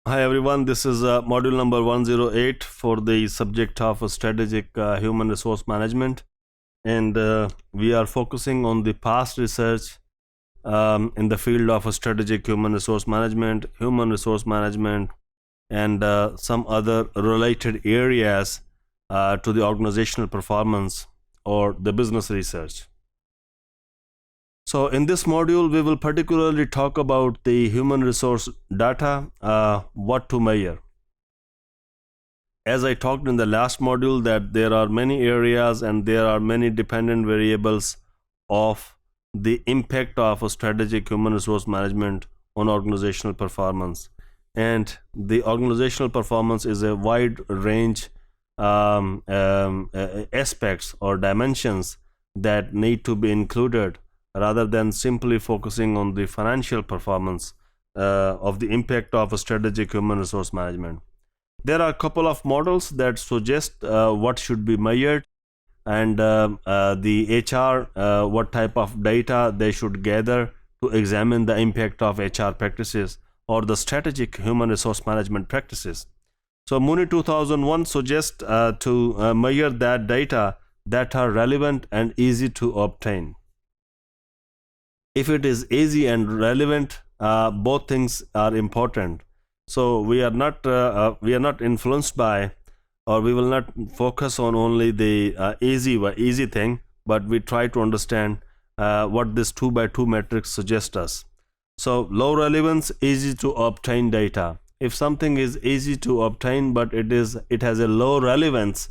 Hi everyone, this is module number 108 for the subject of strategic human resource management, and we are focusing on the past research in the field of strategic human resource management, and some other related areas to the organizational performance or the business research. So in this module, we will particularly talk about the human resource data, what to measure. As I talked in the last module that there are many areas and there are many dependent variables of the impact of a strategic human resource management on organizational performance. And the organizational performance is a wide range aspects or dimensions that need to be included rather than simply focusing on the financial performance of the impact of a strategic human resource management. There are a couple of models that suggest what should be measured, and the HR, what type of data they should gather to examine the impact of HR practices or the strategic human resource management practices. So Mooney 2001 suggests to measure that data that are relevant and easy to obtain. If it is easy and relevant, both things are important. So we are not influenced by, or we will not focus on only the easy thing, but we try to understand what this 2x2 matrix suggests us. So low relevance, easy to obtain data. If something is easy to obtain but it has a low relevance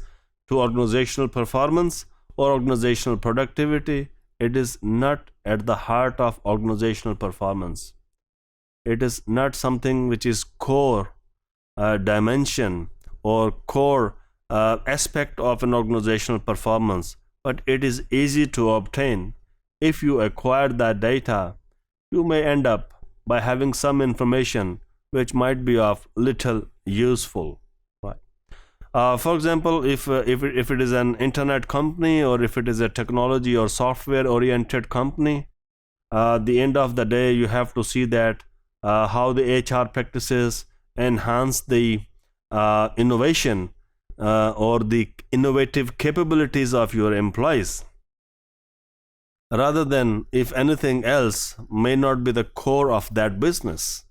to organizational performance or organizational productivity, it is not at the heart of organizational performance. It is not something which is core dimension or core aspect of an organizational performance, but it is easy to obtain. If you acquire that data, you may end up by having some information which might be of little useful. For example, if it is an internet company or if it is a technology or software oriented company, the end of the day you have to see that how the HR practices enhance the innovation or the innovative capabilities of your employees, rather than if anything else may not be the core of that business.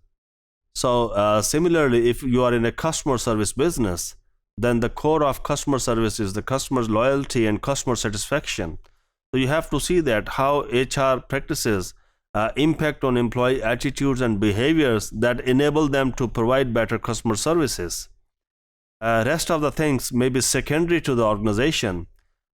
So similarly, if you are in a customer service business, then the core of customer service is the customer's loyalty and customer satisfaction. So you have to see that how HR practices impact on employee attitudes and behaviors that enable them to provide better customer services. Rest of the things may be secondary to the organization.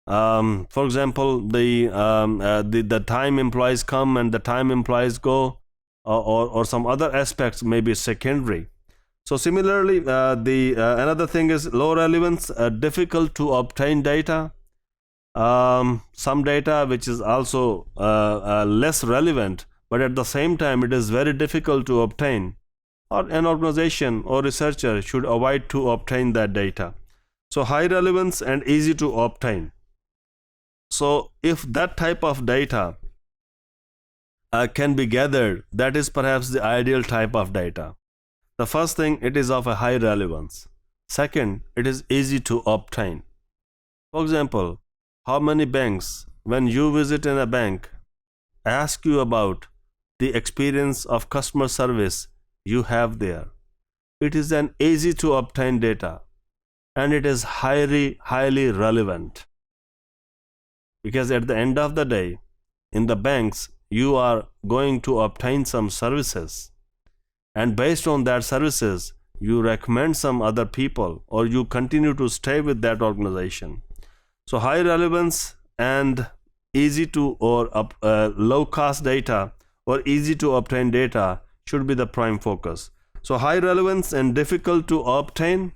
For example, the time employees come and the time employees go, or some other aspects may be secondary. So similarly, another thing is low relevance, difficult to obtain data. Some data which is also less relevant, but at the same time it is very difficult to obtain, or an organization or researcher should avoid to obtain that data. So high relevance and easy to obtain. So if that type of data can be gathered, that is perhaps the ideal type of data. The first thing, it is of a high relevance. Second, it is easy to obtain. For example, how many banks, when you visit in a bank, ask you about the experience of customer service you have there? It is an easy to obtain data, and it is highly relevant, because at the end of the day, in the banks, you are going to obtain some services, and based on that services, you recommend some other people or you continue to stay with that organization. So high relevance and easy to or low cost data or easy to obtain data should be the prime focus. So high relevance and difficult to obtain,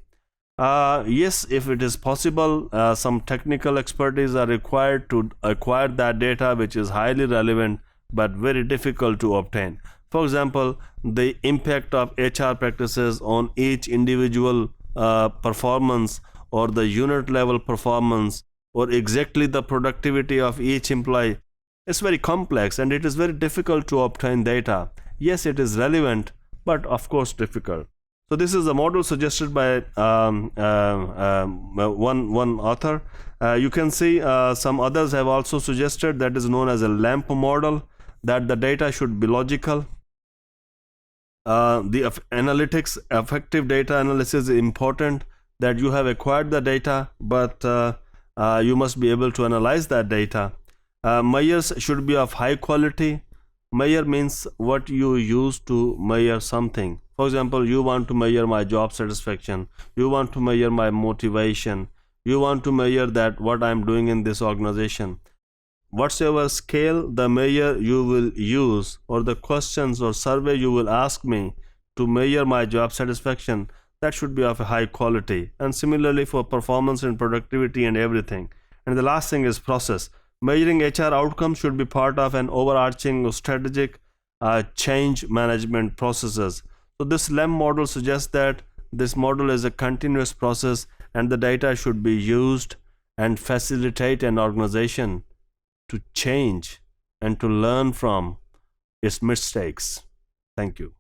yes, if it is possible, some technical expertise are required to acquire that data which is highly relevant but very difficult to obtain. For example, the impact of HR practices on each individual performance, or the unit level performance, or exactly the productivity of each employee. It's very complex and it is very difficult to obtain data. Yes, it is relevant, but of course difficult. So this is a model suggested by one author. You can see some others have also suggested, that is known as a LAMP model, that the data should be logical. The analytics, effective data analysis is important, that you have acquired the data, but you must be able to analyze that data. Measures should be of high quality. Measure means what you use to measure something. For example, you want to measure my job satisfaction, you want to measure my motivation, you want to measure that what I'm doing in this organization. Whatsoever scale the measure you will use, or the questions or survey you will ask me to measure my job satisfaction, that should be of a high quality. And similarly for performance and productivity and everything. And the last thing is process. Measuring HR outcomes should be part of an overarching strategic change management processes. So this LEM model suggests that this model is a continuous process, and the data should be used and facilitate an organization to change and to learn from its mistakes. Thank you.